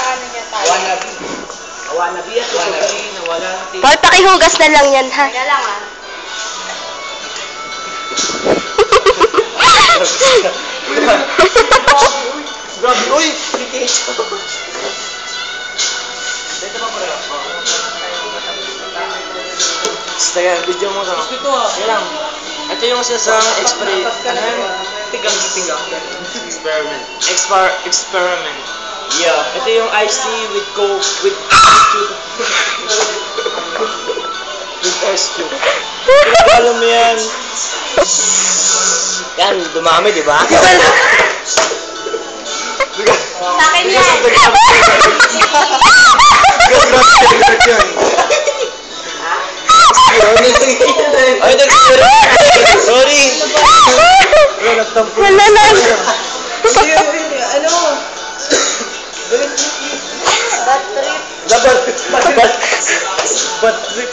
ano niya tayo. Wannabe at wannabe na wala. Paul, pakihugas na lang yan, ha? Teka lang ah. Grabe, uy! Dito pa pala. Sige, video mo na. Ito ah. Yan lang. Ito yung isang experiment. Ano yan? Tigang-tigang. Experiment. Yeah. Ito yung iced tea with Coke, with ice cube. With ice cube. Alam mo yan. Yan, dumami, di ba? Sa akin yan. Ay, nag-experiment. Sorry. Wala na. Ano? Bad trip. Bad trip.